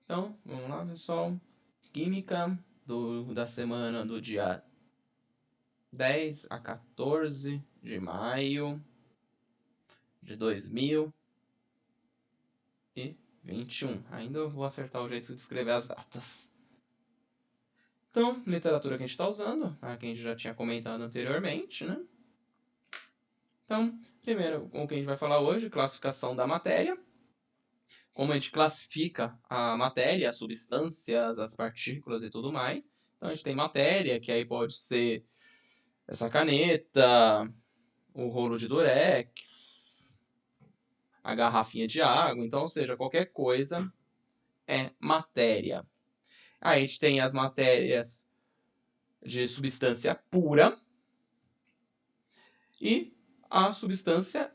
Então, vamos lá, pessoal. Química da semana do dia 10 a 14 de maio de 2021. Ainda eu vou acertar o jeito de escrever as datas. Então, literatura que a gente está usando, a que a gente já tinha comentado anteriormente, né? Então, primeiro, o que a gente vai falar hoje, classificação da matéria. Como a gente classifica a matéria, as substâncias, as partículas e tudo mais. Então, a gente tem matéria, que aí pode ser essa caneta, o rolo de durex, a garrafinha de água. Então, ou seja, qualquer coisa é matéria. Aí a gente tem as matérias de substância pura e a substância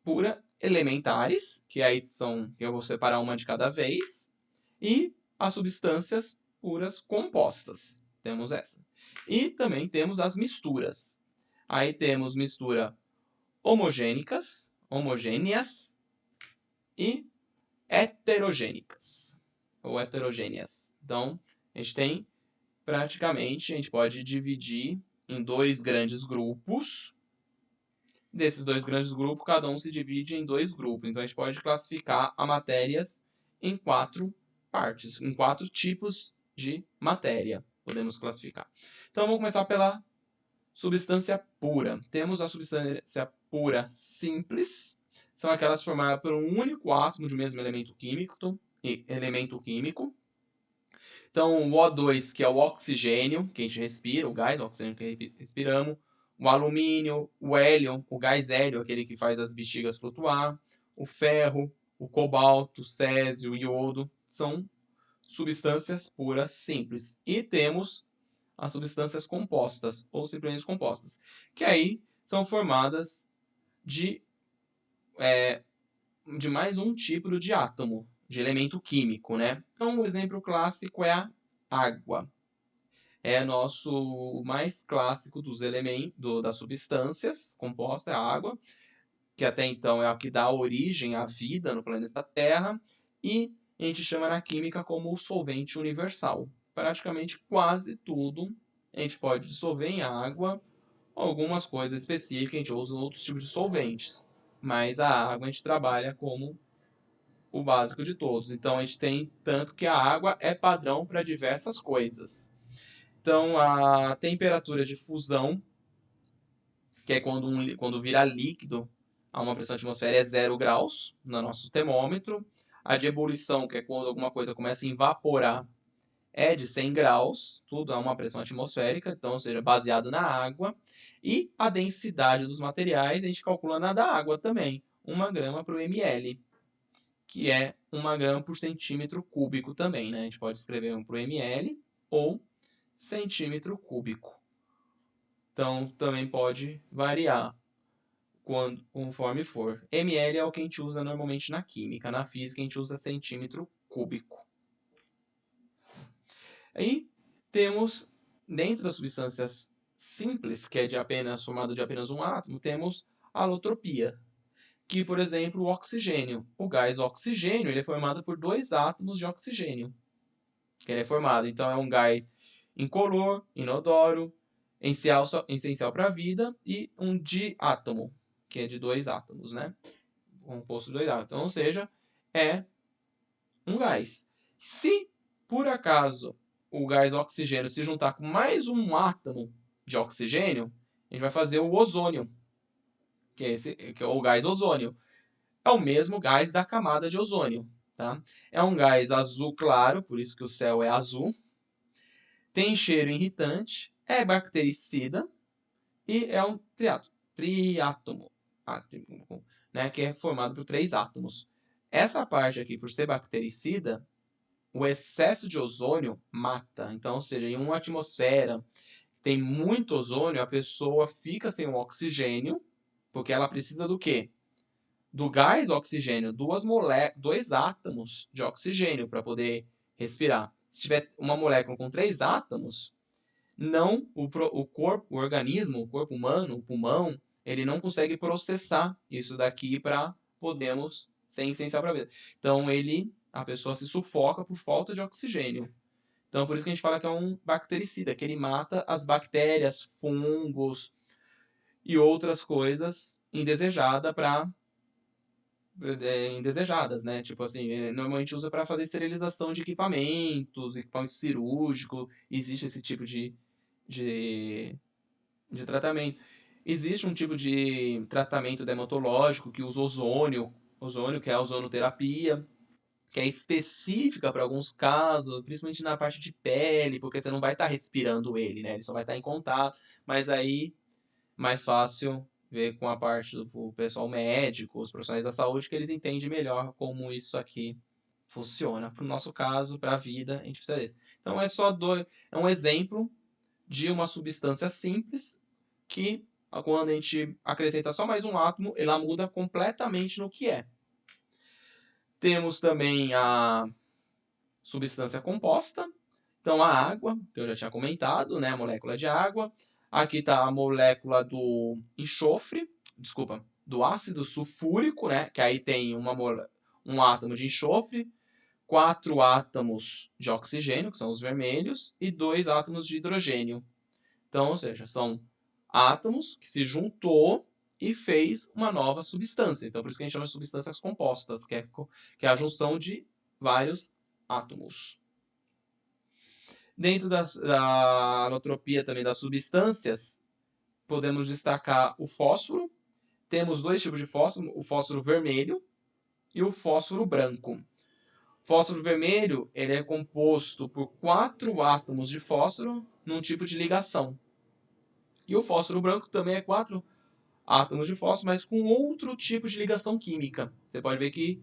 pura elementares, que aí são, eu vou separar uma de cada vez, e as substâncias puras compostas. Temos essa. E também temos as misturas. Aí temos mistura homogêneas e heterogênicas ou heterogêneas. Então, a gente tem praticamente, a gente pode dividir em dois grandes grupos. Desses dois grandes grupos, cada um se divide em dois grupos. Então, a gente pode classificar a matérias em 4 partes, em 4 tipos de matéria. Podemos classificar. Então, vamos começar pela substância pura. Temos a substância pura simples, são aquelas formadas por um único átomo de um mesmo elemento químico. Então, o O2, que é o oxigênio, que a gente respira, o gás, o oxigênio que respiramos. O alumínio, o hélio, o gás hélio, aquele que faz as bexigas flutuar. O ferro, o cobalto, o césio, o iodo, são substâncias puras simples. E temos as substâncias compostas, ou simplesmente compostas, que aí são formadas de mais um tipo de átomo, de elemento químico, né? Então, o exemplo clássico é a água. É nosso mais clássico dos elementos, das substâncias compostas, é a água, que até então é a que dá origem à vida no planeta Terra, e a gente chama na química como o solvente universal. Praticamente quase tudo a gente pode dissolver em água, algumas coisas específicas a gente usa em outros tipos de solventes, mas a água a gente trabalha como o básico de todos. Então a gente tem tanto que a água é padrão para diversas coisas. Então a temperatura de fusão, que é quando vira líquido a uma pressão atmosférica, é 0 graus no nosso termômetro. A de ebulição, que é quando alguma coisa começa a evaporar, é de 100 graus, tudo a uma pressão atmosférica, então, ou seja, baseado na água. E a densidade dos materiais a gente calcula na da água também, 1 grama por ml, que é 1 grama por centímetro cúbico também, né? A gente pode escrever 1 por ml ou centímetro cúbico. Então, também pode variar conforme for. ml é o que a gente usa normalmente na química. Na física, a gente usa centímetro cúbico. Aí temos, dentro das substâncias simples, que é formado de apenas um átomo, temos a alotropia, que, por exemplo, o oxigênio. O gás oxigênio ele é formado por 2 átomos de oxigênio. Que ele é formado. Então, é um gás incolor, inodoro, essencial para a vida, e um diátomo, que é de 2 átomos, né? Composto de 2 átomos. Então, ou seja, é um gás. Se, por acaso, o gás oxigênio se juntar com mais um átomo de oxigênio, a gente vai fazer o ozônio, que é o gás ozônio. É o mesmo gás da camada de ozônio. Tá? É um gás azul claro, por isso que o céu é azul. Tem cheiro irritante, é bactericida e é um triátomo, né, que é formado por 3 átomos. Essa parte aqui, por ser bactericida, o excesso de ozônio mata. Então, ou seja, em uma atmosfera tem muito ozônio, a pessoa fica sem o oxigênio, porque ela precisa do quê? Do gás oxigênio, 2 átomos de oxigênio para poder respirar. Se tiver uma molécula com 3 átomos, não o corpo, o organismo, o corpo humano, o pulmão, ele não consegue processar isso daqui para podermos ser essencial para a vida. Então ele A pessoa se sufoca por falta de oxigênio. Então, por isso que a gente fala que é um bactericida, que ele mata as bactérias, fungos e outras coisas indesejadas, né? Tipo assim, normalmente usa para fazer esterilização de equipamentos, equipamento cirúrgico, existe esse tipo de, de tratamento. Existe um tipo de tratamento dermatológico que usa ozônio, que é a ozonoterapia, que é específica para alguns casos, principalmente na parte de pele, porque você não vai estar respirando ele, né? Ele só vai estar em contato, mas aí mais fácil ver com a parte do pessoal médico, os profissionais da saúde, que eles entendem melhor como isso aqui funciona. Para o nosso caso, para a vida, a gente precisa desse. Então é um exemplo de uma substância simples que, quando a gente acrescenta só mais um átomo, ela muda completamente no que é. Temos também a substância composta. Então, a água, que eu já tinha comentado, né? A molécula de água. Aqui está a molécula do enxofre, desculpa, do ácido sulfúrico, né? Que aí tem um átomo de enxofre, 4 átomos de oxigênio, que são os vermelhos, e 2 átomos de hidrogênio. Então, ou seja, são átomos que se juntou e fez uma nova substância. Então, por isso que a gente chama de substâncias compostas, que é a junção de vários átomos. Dentro da alotropia também das substâncias, podemos destacar o fósforo. Temos 2 tipos de fósforo, o fósforo vermelho e o fósforo branco. O fósforo vermelho ele é composto por 4 átomos de fósforo num tipo de ligação. E o fósforo branco também é 4 átomos de fósforo, mas com outro tipo de ligação química. Você pode ver que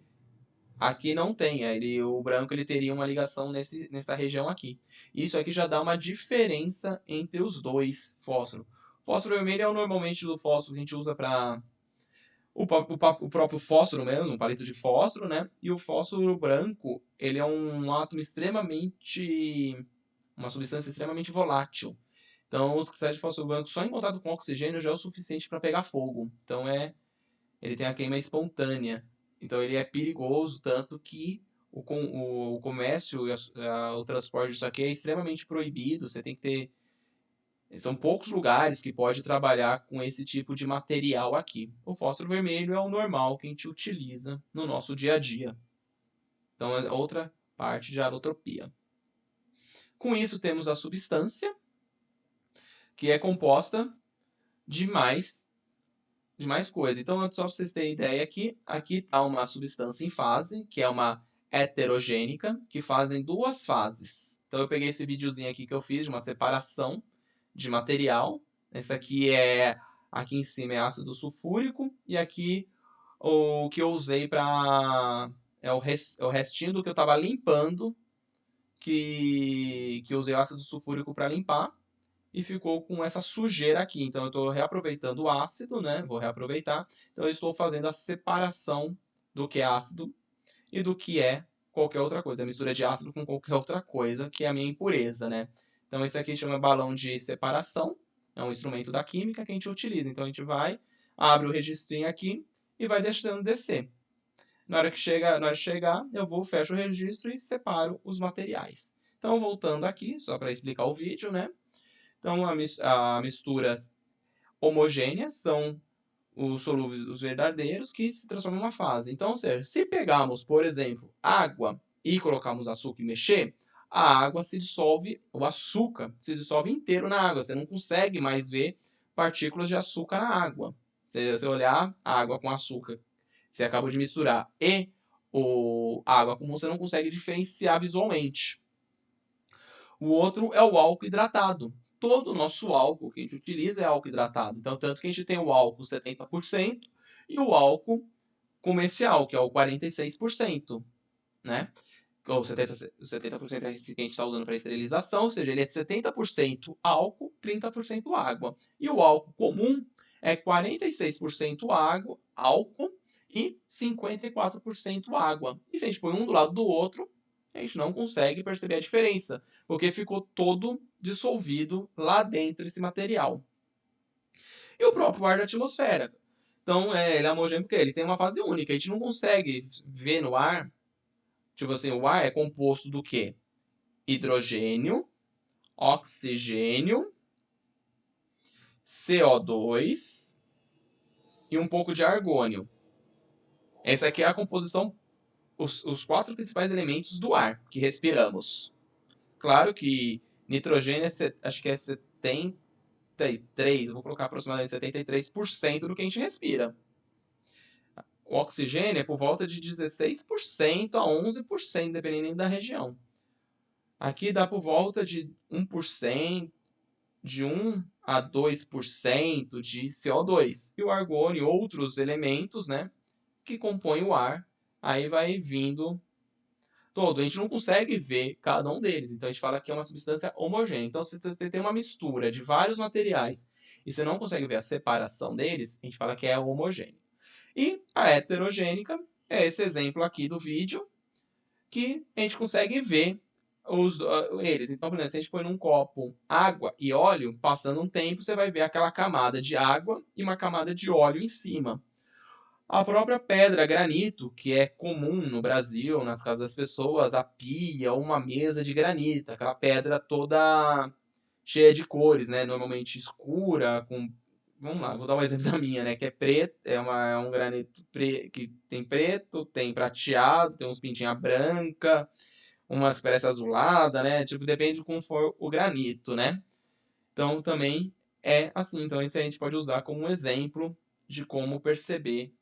aqui não tem. O branco ele teria uma ligação nessa região aqui. Isso aqui já dá uma diferença entre os dois fósforos. O fósforo vermelho é normalmente do fósforo que a gente usa para o próprio fósforo mesmo, um palito de fósforo, né? E o fósforo branco, ele é um átomo uma substância extremamente volátil. Então, os cristais de fósforo branco só em contato com oxigênio já é o suficiente para pegar fogo. Então, ele tem a queima espontânea. Então, ele é perigoso, tanto que o comércio e o transporte disso aqui é extremamente proibido. Você tem que ter. São poucos lugares que pode trabalhar com esse tipo de material aqui. O fósforo vermelho é o normal que a gente utiliza no nosso dia a dia. Então, é outra parte de alotropia. Com isso, temos a substância, que é composta de mais coisa. Então, só para vocês terem ideia aqui está uma substância em fase, que é uma heterogênica, que fazem 2 fases. Então, eu peguei esse videozinho aqui que eu fiz de uma separação de material. Aqui em cima é ácido sulfúrico, e aqui o que eu usei para... É o restinho do que eu estava limpando, que eu usei o ácido sulfúrico para limpar e ficou com essa sujeira aqui. Então eu estou reaproveitando o ácido, né? Vou reaproveitar. Então eu estou fazendo a separação do que é ácido e do que é qualquer outra coisa. A mistura de ácido com qualquer outra coisa, que é a minha impureza, né? Então esse aqui chama balão de separação. É um instrumento da química que a gente utiliza. Então a gente vai, abre o registrinho aqui e vai deixando descer. Na hora de chegar, eu vou, fecho o registro e separo os materiais. Então, voltando aqui, só para explicar o vídeo, né? Então, as misturas homogêneas são os solúveis, os verdadeiros, que se transformam em uma fase. Então, ou seja, se pegarmos, por exemplo, água e colocarmos açúcar e mexer, a água se dissolve, o açúcar se dissolve inteiro na água. Você não consegue mais ver partículas de açúcar na água. Se você olhar a água com açúcar, você acabou de misturar, e a água comum, você não consegue diferenciar visualmente. O outro é o álcool hidratado. Todo o nosso álcool que a gente utiliza é álcool hidratado. Então, tanto que a gente tem o álcool 70% e o álcool comercial, que é o 46%, né? Ou 70% é esse que a gente está usando para esterilização, ou seja, ele é 70% álcool, 30% água. E o álcool comum é 46% água, álcool e 54% água. E se a gente põe um do lado do outro, a gente não consegue perceber a diferença, porque ficou todo dissolvido lá dentro desse material. E o próprio ar da atmosfera. Então, ele é homogêneo porque ele tem uma fase única. A gente não consegue ver no ar Tipo assim, o ar é composto do quê? Hidrogênio, oxigênio, CO2 e um pouco de argônio. Essa aqui é a composição, os 4 principais elementos do ar que respiramos. Claro que nitrogênio acho que é 73, eu vou colocar aproximadamente 73% do que a gente respira. O oxigênio é por volta de 16% a 11%, dependendo da região. Aqui dá por volta de 1%, de 1 a 2% de CO2. E o argônio e outros elementos, né, que compõem o ar, aí vai vindo todo. A gente não consegue ver cada um deles, então a gente fala que é uma substância homogênea. Então, se você tem uma mistura de vários materiais e você não consegue ver a separação deles, a gente fala que é homogêneo. E a heterogênica é esse exemplo aqui do vídeo, que a gente consegue ver eles. Então, por exemplo, se a gente põe num copo água e óleo, passando um tempo, você vai ver aquela camada de água e uma camada de óleo em cima. A própria pedra granito, que é comum no Brasil, nas casas das pessoas, a pia ou uma mesa de granito, aquela pedra toda cheia de cores, né? Normalmente escura, com... Vamos lá, vou dar um exemplo da minha, né? Que é preto, é um granito que tem preto, tem prateado, tem uns pintinhos branca, umas que parece azulada, né? Tipo, depende de como for o granito, né? Então, também é assim. Então, isso a gente pode usar como um exemplo de como perceber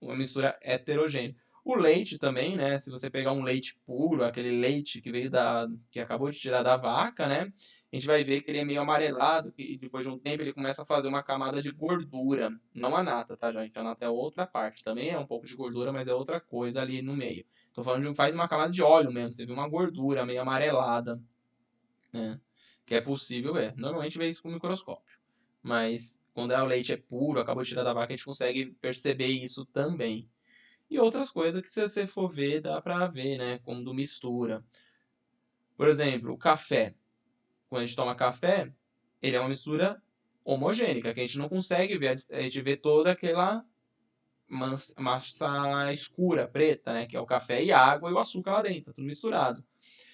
uma mistura heterogênea. O leite também, né? Se você pegar um leite puro, aquele leite que veio que acabou de tirar da vaca, né? A gente vai ver que ele é meio amarelado e depois de um tempo ele começa a fazer uma camada de gordura. Não a nata, tá, gente? A nata é outra parte. Também é um pouco de gordura, mas é outra coisa ali no meio. Tô falando de faz uma camada de óleo mesmo. Você vê uma gordura meio amarelada, né? Que é possível ver. Normalmente vê isso com microscópio. Mas quando o leite é puro, acabou de tirar da vaca, a gente consegue perceber isso também. E outras coisas que se você for ver, dá pra ver, né? Como mistura. Por exemplo, o café. Quando a gente toma café, ele é uma mistura homogênica, que a gente não consegue ver. A gente vê toda aquela massa escura, preta, né? Que é o café e a água e o açúcar lá dentro, tudo misturado.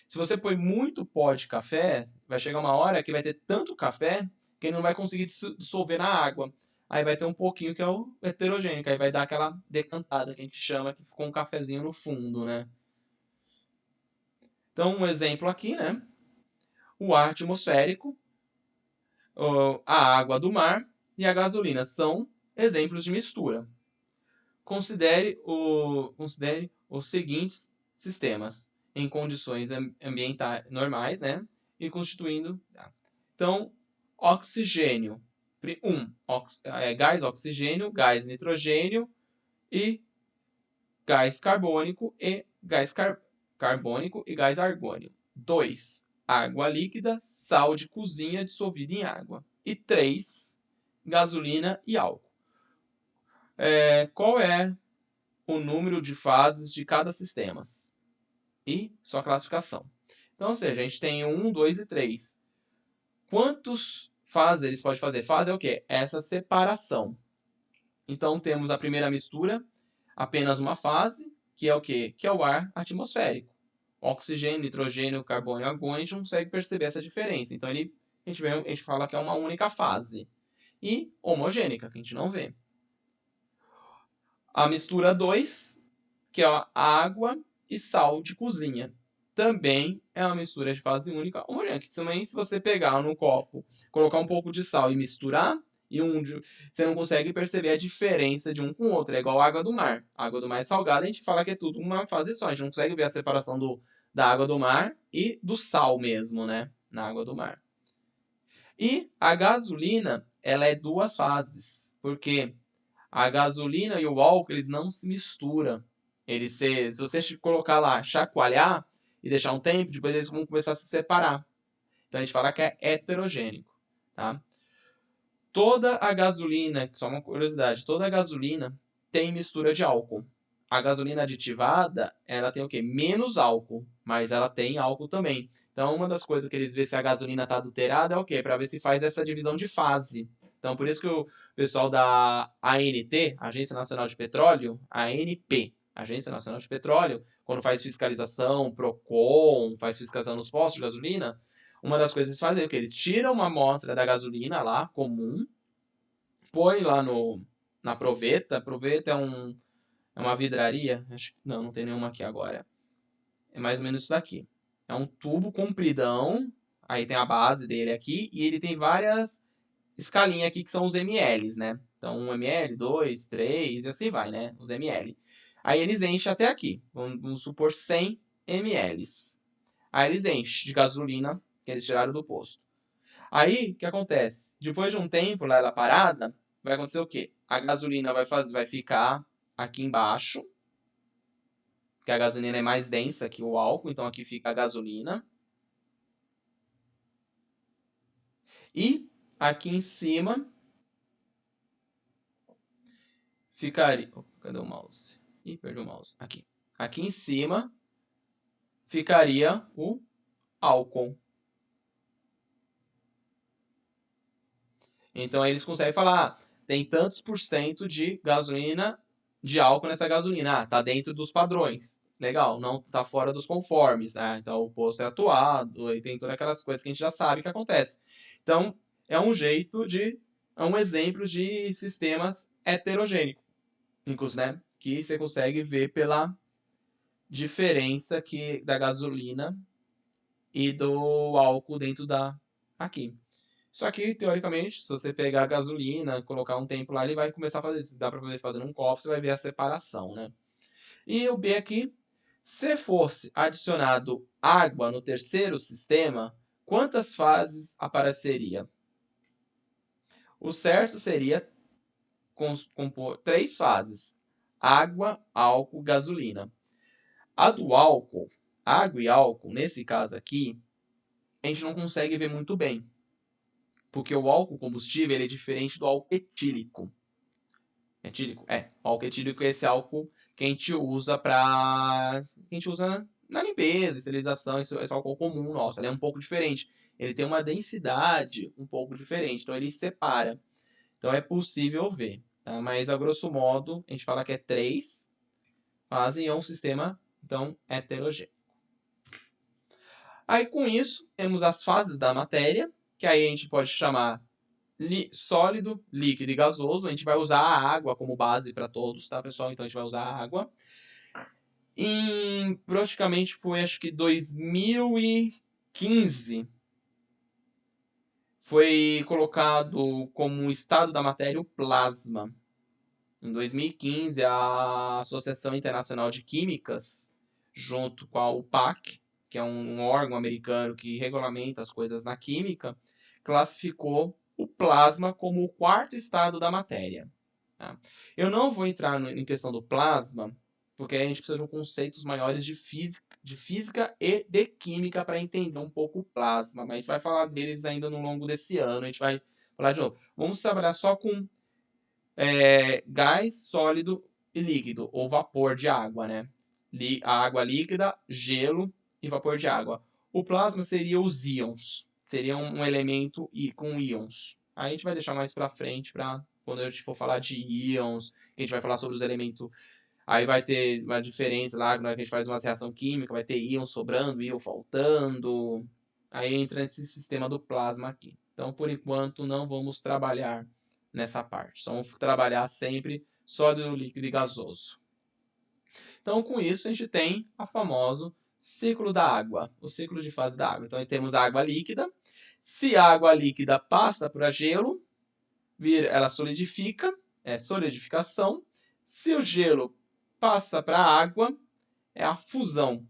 Se você põe muito pó de café, vai chegar uma hora que vai ter tanto café que ele não vai conseguir dissolver na água. Aí vai ter um pouquinho que é o heterogêneo, aí vai dar aquela decantada que a gente chama, que ficou um cafezinho no fundo, né? Então, um exemplo aqui, né? O ar atmosférico, a água do mar e a gasolina são exemplos de mistura. Considere os seguintes sistemas em condições ambientais normais, né? E constituindo. Então, oxigênio. Gás oxigênio, gás nitrogênio e gás carbônico e carbônico e gás argônio. 2. Água líquida, sal de cozinha dissolvido em água. E 3. Gasolina e álcool. Qual é o número de fases de cada sistema e sua classificação? Então, ou seja, a gente tem 1, 2 e 3. Quantos fases eles podem fazer? Fase é o quê? Essa separação. Então, temos a primeira mistura, apenas uma fase, que é o quê? Que é o ar atmosférico. Oxigênio, nitrogênio, carbono e argônio, a gente não consegue perceber essa diferença. Então, a gente fala que é uma única fase. E homogênica, que a gente não vê. A mistura 2, que é a água e sal de cozinha. Também é uma mistura de fase única homogênea. Que também, se você pegar no copo, colocar um pouco de sal e misturar, você não consegue perceber a diferença de um com o outro. É igual a água do mar. A água do mar é salgada, a gente fala que é tudo uma fase só. A gente não consegue ver a separação da água do mar e do sal mesmo, né? Na água do mar. E a gasolina, ela é 2 fases. Porque a gasolina e o álcool, eles não se misturam. Se você colocar lá, chacoalhar e deixar um tempo, depois eles vão começar a se separar. Então a gente fala que é heterogênico, tá? Toda a gasolina, só uma curiosidade, toda a gasolina tem mistura de álcool. A gasolina aditivada, ela tem o quê? Menos álcool, mas ela tem álcool também. Então, uma das coisas que eles vê se a gasolina está adulterada é o quê? Para ver se faz essa divisão de fase. Então, por isso que o pessoal da ANP, Agência Nacional de Petróleo, ANP, Agência Nacional de Petróleo, quando faz fiscalização, PROCON, faz fiscalização nos postos de gasolina, uma das coisas que eles fazem é que eles tiram uma amostra da gasolina lá, comum, põe lá na proveta. Proveta é uma vidraria. Não tem nenhuma aqui agora. É mais ou menos isso daqui. É um tubo compridão, aí tem a base dele aqui, e ele tem várias escalinhas aqui que são os ml, né? Então 1 ml, 2, 3 e assim vai, né? Os ml. Aí eles enchem até aqui. Vamos supor 100 ml. Aí eles enchem de gasolina que eles tiraram do posto. Aí, o que acontece? Depois de um tempo lá ela parada, vai acontecer o quê? A gasolina vai ficar aqui embaixo, que a gasolina é mais densa que o álcool, então aqui fica a gasolina. E aqui em cima ficaria... Cadê o mouse? Ih, perdi o mouse. Aqui. Aqui em cima ficaria o álcool. Então eles conseguem falar, tem tantos por cento de gasolina, de álcool nessa gasolina. Ah, tá dentro dos padrões. Legal, não tá fora dos conformes. Ah, então o posto é atuado, e tem todas aquelas coisas que a gente já sabe que acontece. Então, é um exemplo de sistemas heterogênicos, né? Que você consegue ver pela diferença da gasolina e do álcool dentro aqui. Só que, teoricamente, se você pegar a gasolina, colocar um tempo lá, ele vai começar a fazer isso. Dá para poder fazer num copo, você vai ver a separação, né? E o B aqui, se fosse adicionado água no terceiro sistema, quantas fases apareceria? O certo seria compor 3 fases: água, álcool, gasolina. A do álcool, água e álcool, nesse caso aqui, a gente não consegue ver muito bem. Porque o álcool combustível ele é diferente do álcool etílico. Etílico? O álcool etílico é esse álcool que a gente usa na limpeza, esterilização, esse álcool comum nosso. Ele é um pouco diferente. Ele tem uma densidade um pouco diferente. Então ele separa. Então é possível ver. Tá? Mas a grosso modo, a gente fala que é 3 fases e é um sistema então heterogêneo. Aí com isso, temos as fases da matéria, que aí a gente pode chamar sólido, líquido e gasoso. A gente vai usar a água como base para todos, tá, pessoal? Então a gente vai usar a água. Praticamente foi, acho que 2015, foi colocado como estado da matéria o plasma. Em 2015, a Associação Internacional de Químicas, junto com a UPAC, que é um órgão americano que regulamenta as coisas na química, classificou o plasma como o 4º estado da matéria. Tá? Eu não vou entrar em questão do plasma, porque a gente precisa de conceitos maiores de física e de química para entender um pouco o plasma. Mas a gente vai falar deles ainda no longo desse ano. A gente vai falar de novo. Vamos trabalhar só com gás, sólido e líquido, ou vapor de água, né? A água líquida, gelo e vapor de água. O plasma seria os íons. Seria um elemento com íons. Aí a gente vai deixar mais para frente, para quando a gente for falar de íons, que a gente vai falar sobre os elementos. Aí vai ter uma diferença lá, na hora que a gente faz uma reação química, vai ter íon sobrando, íon faltando. Aí entra esse sistema do plasma aqui. Então, por enquanto, não vamos trabalhar nessa parte. Só vamos trabalhar sempre sólido, líquido e gasoso. Então, com isso, a gente tem o famoso ciclo da água, o ciclo de fase da água. Então, temos a água líquida. Se a água líquida passa para gelo, ela solidifica, é solidificação. Se o gelo passa para a água, é a fusão.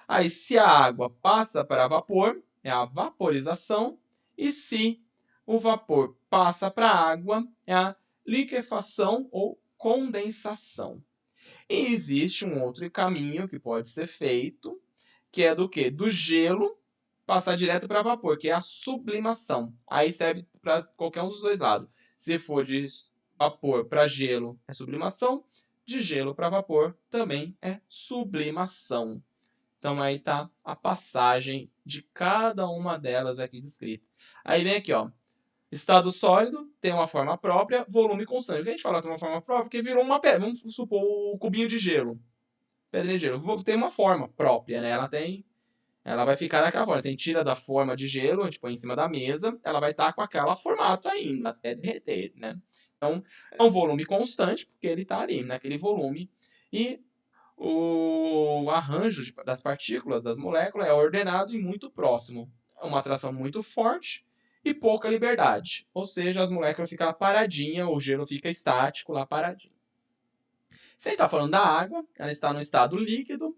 Aí, se a água passa para vapor, é a vaporização. E se o vapor passa para a água, é a liquefação ou condensação. E existe um outro caminho que pode ser feito, que é do quê? Do gelo passar direto para vapor, que é a sublimação. Aí serve para qualquer um dos dois lados. Se for de vapor para gelo, é sublimação. De gelo para vapor, também é sublimação. Então aí está a passagem de cada uma delas aqui descrita. Aí vem aqui, ó. Estado sólido tem uma forma própria, volume constante. O que a gente fala que tem uma forma própria? Porque virou uma pedra. Vamos supor o cubinho de gelo. Pedra de gelo. Tem uma forma própria, né? Ela vai ficar daquela forma. Se a gente tira da forma de gelo, a gente põe em cima da mesa, ela vai estar com aquele formato ainda, até derreter, né? Então, é um volume constante, porque ele está ali, naquele volume. E o arranjo das partículas, das moléculas, é ordenado e muito próximo. É uma atração muito forte e pouca liberdade. Ou seja, as moléculas ficam paradinhas, o gelo fica estático lá paradinho. Se a gente está falando da água, ela está no estado líquido.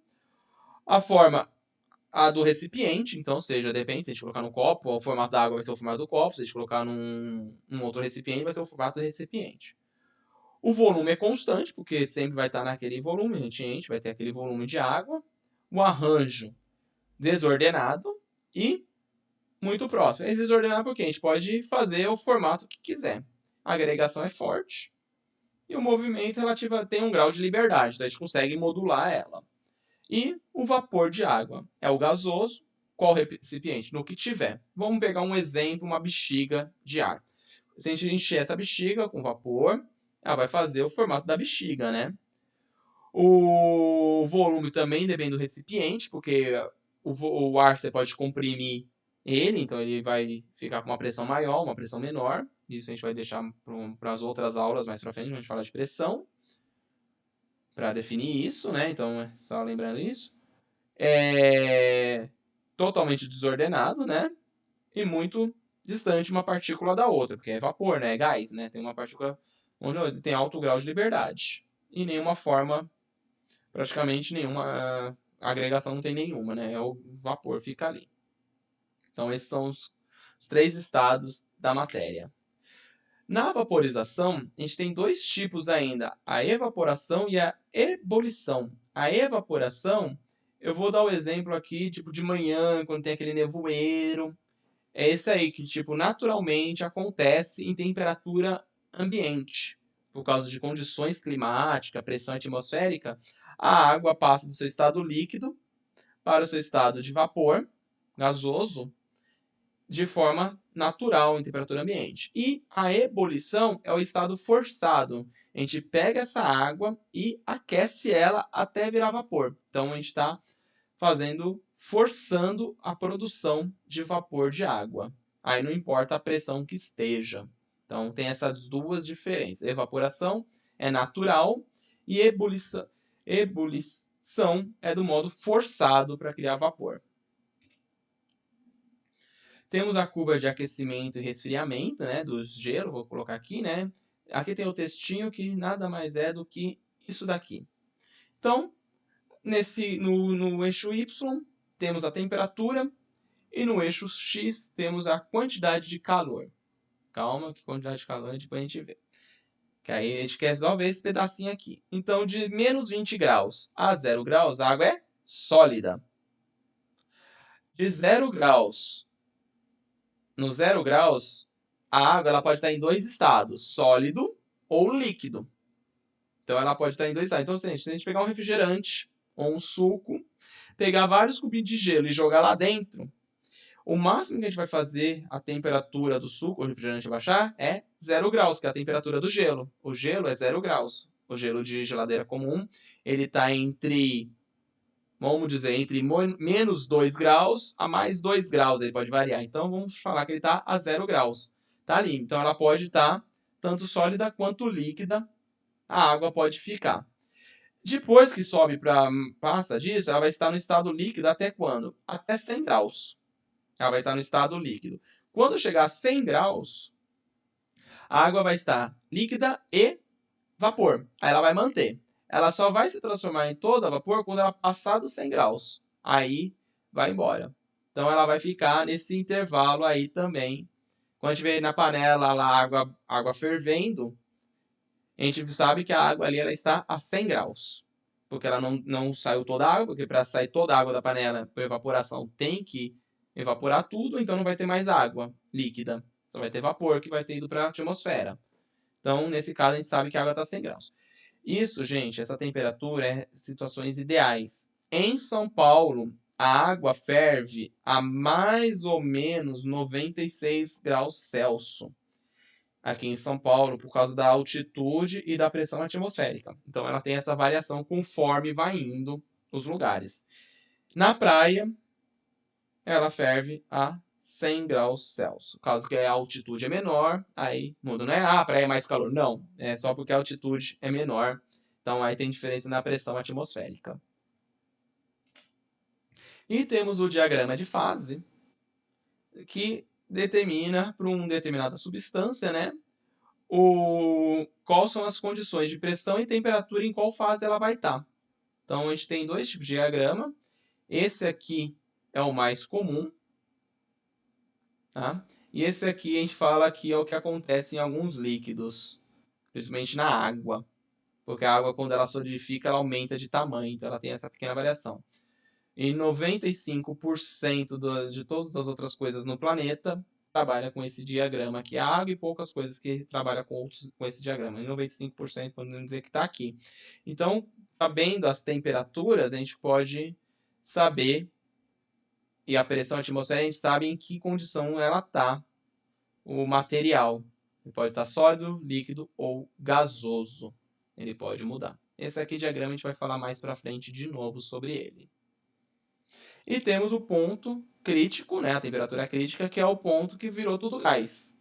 A forma do recipiente, então, seja, depende, se a gente colocar no copo, o formato da água vai ser o formato do copo, se a gente colocar num outro recipiente, vai ser o formato do recipiente. O volume é constante, porque sempre vai estar naquele volume, a gente enche, vai ter aquele volume de água. O arranjo desordenado e muito próximo. É desordenado porque a gente pode fazer o formato que quiser. A agregação é forte e o movimento relativo tem um grau de liberdade, então a gente consegue modular ela. E o vapor de água é o gasoso. Qual recipiente? No que tiver. Vamos pegar um exemplo, uma bexiga de ar. Se a gente encher essa bexiga com vapor, ela vai fazer o formato da bexiga, né? O volume também depende do recipiente, porque o ar você pode comprimir ele, então ele vai ficar com uma pressão maior, uma pressão menor. Isso a gente vai deixar para as outras aulas mais para frente, a gente fala de pressão, para definir isso, né? Então, só lembrando isso. É totalmente desordenado, né? E muito distante uma partícula da outra, porque é vapor, né? É gás, né? Tem uma partícula onde tem alto grau de liberdade. E nenhuma forma, praticamente nenhuma agregação não tem nenhuma, né? É o vapor, fica ali. Então esses são os 3 estados da matéria. Na vaporização, a gente tem 2 tipos ainda, a evaporação e a ebulição. A evaporação, eu vou dar o exemplo aqui, tipo de manhã, quando tem aquele nevoeiro. É esse aí que, tipo, naturalmente acontece em temperatura ambiente. Por causa de condições climáticas, pressão atmosférica, a água passa do seu estado líquido para o seu estado de vapor gasoso de forma natural em temperatura ambiente. E a ebulição é o estado forçado. A gente pega essa água e aquece ela até virar vapor. Então a gente está forçando a produção de vapor de água. Aí não importa a pressão que esteja. Então tem essas 2 diferenças. Evaporação é natural e ebulição é do modo forçado para criar vapor. Temos a curva de aquecimento e resfriamento, né, do gelo, vou colocar aqui, né? Aqui tem o textinho que nada mais é do que isso daqui. Então, no eixo Y, temos a temperatura e no eixo X temos a quantidade de calor. Calma, que quantidade de calor depois a gente vê. Que aí a gente quer só ver esse pedacinho aqui. Então, de menos 20 graus a 0 graus, a água é sólida. De 0 graus no 0 graus, a água ela pode estar em 2 estados, sólido ou líquido. Então ela pode estar em 2 estados. Então, se a gente pegar um refrigerante ou um suco, pegar vários cubinhos de gelo e jogar lá dentro, o máximo que a gente vai fazer a temperatura do suco ou refrigerante baixar é 0 graus, que é a temperatura do gelo. O gelo é 0 graus. O gelo de geladeira comum, ele está entre, vamos dizer, entre menos 2 graus a mais 2 graus, ele pode variar. Então, vamos falar que ele está a 0 graus. Está ali. Então, ela pode estar tanto sólida quanto líquida. A água pode ficar. Depois que passa disso, ela vai estar no estado líquido até quando? Até 100 graus. Ela vai estar no estado líquido. Quando chegar a 100 graus, a água vai estar líquida e vapor. Aí ela vai manter. Ela só vai se transformar em toda vapor quando ela passar dos 100 graus. Aí vai embora. Então ela vai ficar nesse intervalo aí também. Quando a gente vê na panela lá água fervendo, a gente sabe que a água ali ela está a 100 graus. Porque ela não saiu toda a água, porque para sair toda a água da panela por evaporação tem que evaporar tudo, então não vai ter mais água líquida. Só vai ter vapor que vai ter ido para a atmosfera. Então, nesse caso, a gente sabe que a água está a 100 graus. Isso, gente, essa temperatura é situações ideais. Em São Paulo, a água ferve a mais ou menos 96 graus Celsius. aqui em São Paulo por causa da altitude e da pressão atmosférica. Então ela tem essa variação conforme vai indo os lugares. Na praia, ela ferve a 100 graus Celsius. Caso que a altitude é menor, aí muda. Não é a praia é mais calor, não. É só porque a altitude é menor. Então aí tem diferença na pressão atmosférica. E temos o diagrama de fase, que determina para uma determinada substância, né, quais são as condições de pressão e temperatura em qual fase ela vai estar. Então a gente tem dois tipos de diagrama. Esse aqui é o mais comum, tá? E esse aqui a gente fala que é o que acontece em alguns líquidos, principalmente na água, porque a água, quando ela solidifica, ela aumenta de tamanho, então ela tem essa pequena variação. E 95% de todas as outras coisas no planeta trabalha com esse diagrama aqui. A água e poucas coisas que trabalham com esse diagrama. E 95% podemos dizer que está aqui. Então, sabendo as temperaturas, a gente pode saber, e a pressão atmosférica, a gente sabe em que condição ela está, o material. Ele pode estar sólido, líquido ou gasoso. Ele pode mudar. Esse aqui diagrama a gente vai falar mais para frente de novo sobre ele. E temos o ponto crítico, né, a temperatura crítica, que é o ponto que virou tudo gás.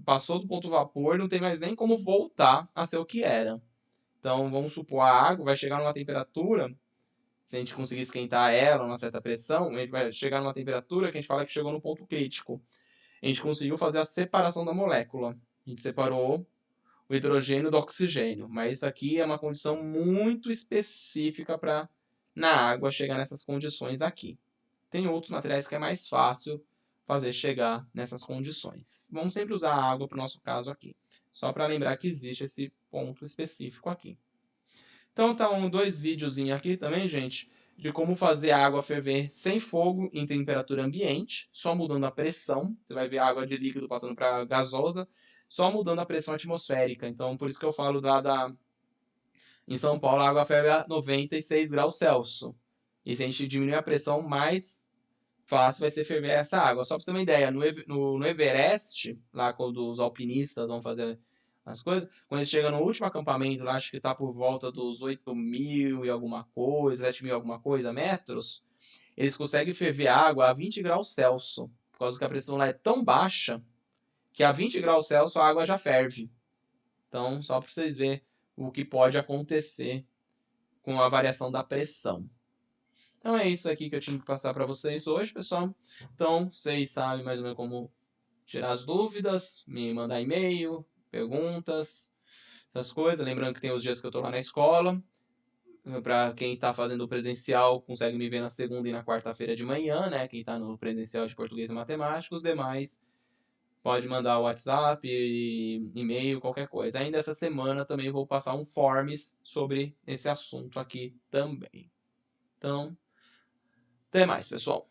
Passou do ponto vapor, não tem mais nem como voltar a ser o que era. Então, vamos supor, a água vai chegar numa temperatura, se a gente conseguir esquentar ela a uma certa pressão, a gente vai chegar numa temperatura que a gente fala que chegou no ponto crítico. A gente conseguiu fazer a separação da molécula. A gente separou o hidrogênio do oxigênio. Mas isso aqui é uma condição muito específica para na água chegar nessas condições aqui. Tem outros materiais que é mais fácil fazer chegar nessas condições. Vamos sempre usar a água para o nosso caso aqui. Só para lembrar que existe esse ponto específico aqui. Então tá dois videozinhos aqui também, gente, de como fazer a água ferver sem fogo em temperatura ambiente, só mudando a pressão. Você vai ver a água de líquido passando para gasosa, só mudando a pressão atmosférica. Então, por isso que eu falo em São Paulo, a água ferve a 96 graus Celsius. E se a gente diminuir a pressão, mais fácil vai ser ferver essa água. Só para você ter uma ideia, no Everest, lá quando os alpinistas vão fazer as coisas, quando eles chegam no último acampamento, lá acho que está por volta dos 8.000 e alguma coisa, 7.000 e alguma coisa metros, eles conseguem ferver a água a 20 graus Celsius, por causa que a pressão lá é tão baixa que a 20 graus Celsius a água já ferve. Então, só para vocês verem o que pode acontecer com a variação da pressão. Então é isso aqui que eu tinha que passar para vocês hoje, pessoal. Então, vocês sabem mais ou menos como tirar as dúvidas, me mandar e-mail, perguntas, essas coisas. Lembrando que tem os dias que eu estou lá na escola. Para quem está fazendo o presencial, consegue me ver na segunda e na quarta-feira de manhã, né? Quem está no presencial de português e matemática. Os demais pode mandar WhatsApp, e-mail, qualquer coisa. Ainda essa semana também vou passar um forms sobre esse assunto aqui também. Então, até mais, pessoal.